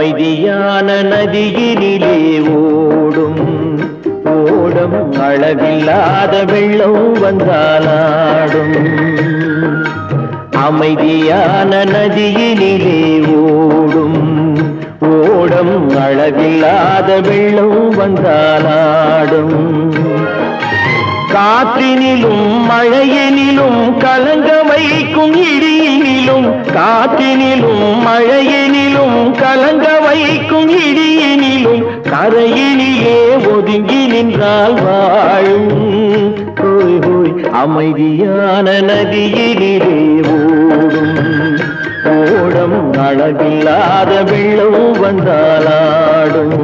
அமைதியான நதியினிலே ஓடும் ஓடம் அளவில்லாத வெள்ளம் வந்தாலாடும். அமைதியான நதியினிலே ஓடும் ஓடம் அளவில்லாத வெள்ளம் வந்தாலாடும். காற்றினிலும் மழையினிலும் கலங்க வைக்கும் இடியினிலும், காற்றினிலும் மழையினிலும் கலங்க வைக்கும் இடியினிலும் கரையினிலே ஒதுங்கி நின்றால் வாழும். ஹோய் ஹோய் அமைதியான நதியினிலே ஓடும் ஓடம் அளவில்லாத வெள்ளம் வந்தாலாடும்.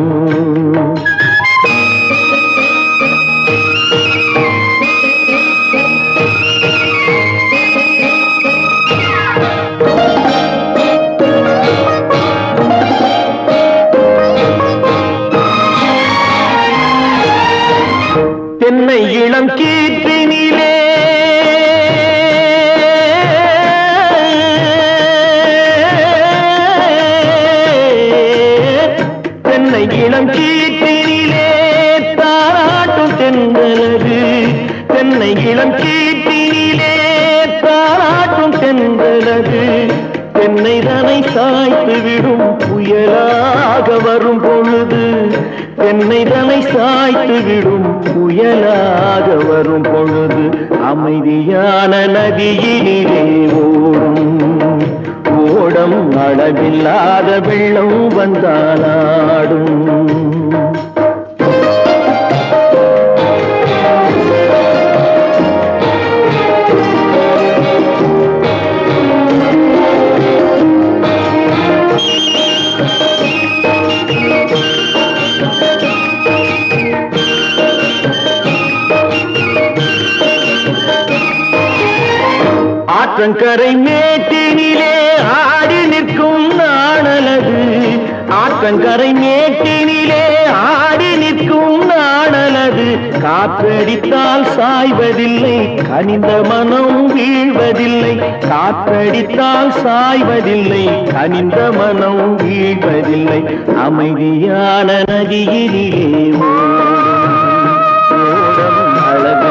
தென்னை இளம் கீற்றினிலே தென்னை இளம் கீற்றினிலே தாராட்டும் தென்றலது. தென்னை இளம் கீற்றினிலே தாராட்டும் தென்றலது. தென்னை தனை சாய்த்து விடும் புயலாக வரும் பொழுது, தென்னை தனை சாய்த்து விடும் புயலாக வரும் பொழுது அமைதியான நதியினிலே ஓடும் ஓடம் அளவில்லாத வெள்ளம் வந்தாலாடும். ஆற்றங்கரை மேட்டினிலே ஆடி நிற்கும் நாணலது. ஆற்றங்கரை மேட்டினிலே ஆடி நிற்கும் நாணலது. காற்றடித்தால் சாய்வதில்லை, கனிந்த மனம் வீழ்வதில்லை. காற்றடித்தால் சாய்வதில்லை, கனிந்த மனம் வீழ்வதில்லை. அமைதியான நதியினிலே ஓடும் ஓடம் அளவு